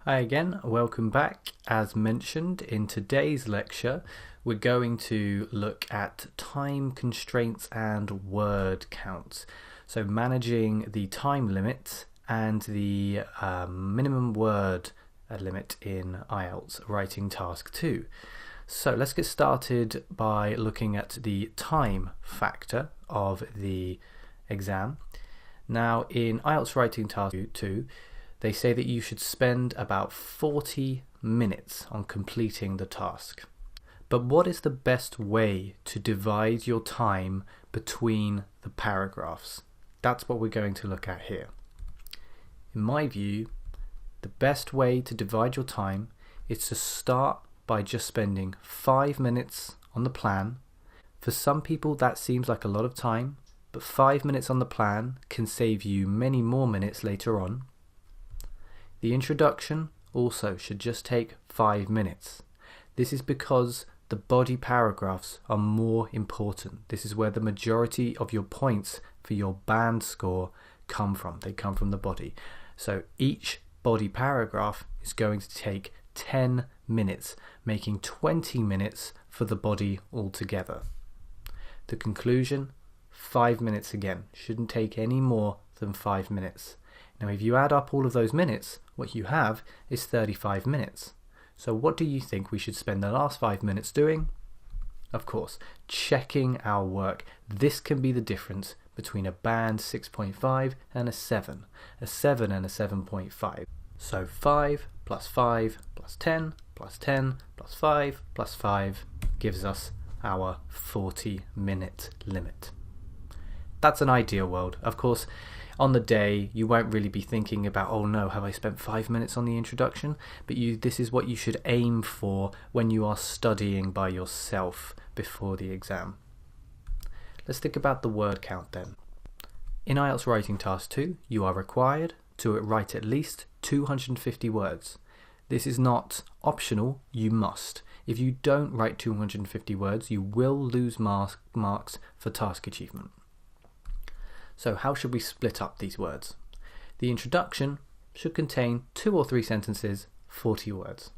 Hi again, welcome back. As mentioned in today's lecture, we're going to look at time constraints and word counts. So managing the time limit and the minimum word limit in IELTS Writing Task 2. So let's get started by looking at the time factor of the exam. Now in IELTS Writing Task 2, they say that you should spend about 40 minutes on completing the task. But what is the best way to divide your time between the paragraphs? That's what we're going to look at here. In my view, the best way to divide your time is to start by just spending 5 minutes on the plan. For some people that seems like a lot of time, but 5 minutes on the plan can save you many more minutes later on. The introduction also should just take 5 minutes. This is because the body paragraphs are more important. This is where the majority of your points for your band score come from. They come from the body. So each body paragraph is going to take 10 minutes, making 20 minutes for the body altogether. The conclusion, 5 minutes again. Shouldn't take any more than 5 minutes. Now if you add up all of those minutes, what you have is 35 minutes. So what do you think we should spend the last 5 minutes doing? Of course, checking our work. This can be the difference between a band 6.5 and a 7 and a 7.5. So 5 plus 5 plus 10 plus 10 plus 5 plus 5 gives us our 40-minute limit. That's an ideal world. Of course, on the day, you won't really be thinking about, oh no, have I spent 5 minutes on the introduction? But this is what you should aim for when you are studying by yourself before the exam. Let's think about the word count then. In IELTS Writing Task 2, you are required to write at least 250 words. This is not optional, you must. If you don't write 250 words, you will lose marks for task achievement. So how should we split up these words? The introduction should contain 2 or 3 sentences, 40 words.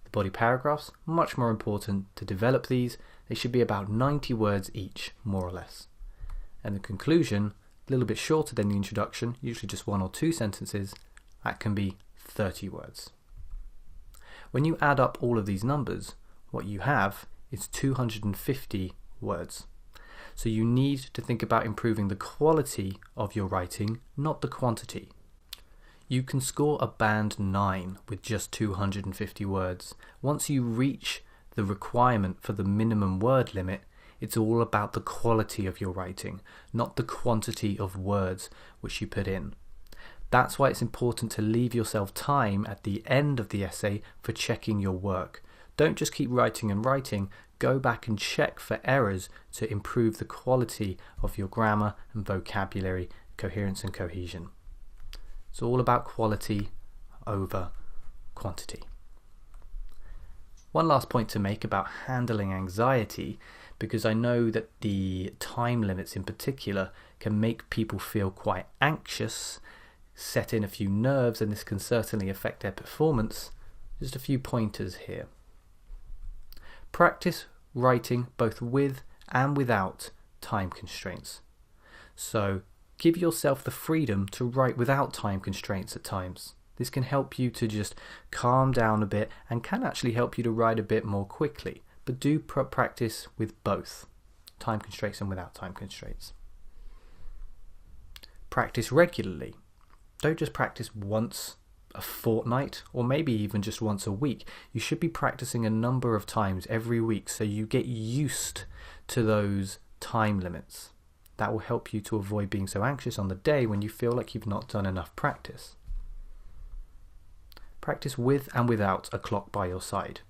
The body paragraphs, much more important to develop these. They should be about 90 words each, more or less. And the conclusion, a little bit shorter than the introduction, usually just 1 or 2 sentences, that can be 30 words. When you add up all of these numbers, what you have is 250 words. So you need to think about improving the quality of your writing, not the quantity. You can score a band 9 with just 250 words. Once you reach the requirement for the minimum word limit, it's all about the quality of your writing, not the quantity of words which you put in. That's why it's important to leave yourself time at the end of the essay for checking your work. Don't just keep writing and writing. Go back and check for errors to improve the quality of your grammar and vocabulary, coherence and cohesion. It's all about quality over quantity. One last point to make about handling anxiety, because I know that the time limits in particular can make people feel quite anxious, set in a few nerves, and this can certainly affect their performance. Just a few pointers here. Practice writing both with and without time constraints. So give yourself the freedom to write without time constraints at times. This can help you to just calm down a bit and can actually help you to write a bit more quickly. But do practice with both time constraints and without time constraints. Practice regularly. Don't just practice once a fortnight or maybe even just once a week. You should be practicing a number of times every week so you get used to those time limits. That will help you to avoid being so anxious on the day when you feel like you've not done enough practice. Practice with and without a clock by your side.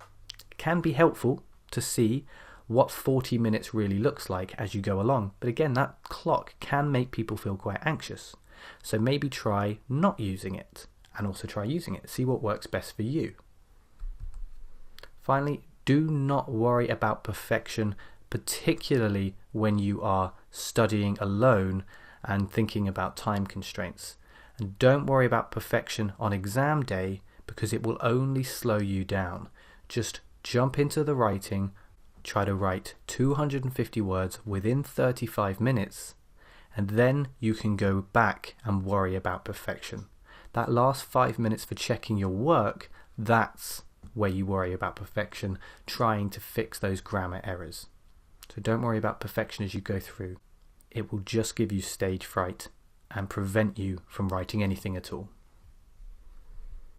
It can be helpful to see what 40 minutes really looks like as you go along, but again, that clock can make people feel quite anxious. So maybe try not using it. And also try using it. See what works best for you. Finally, do not worry about perfection, particularly when you are studying alone and thinking about time constraints. And don't worry about perfection on exam day, because it will only slow you down. Just jump into the writing, try to write 250 words within 35 minutes, and then you can go back and worry about perfection. That last 5 minutes for checking your work, that's where you worry about perfection, trying to fix those grammar errors. So don't worry about perfection as you go through. It will just give you stage fright and prevent you from writing anything at all.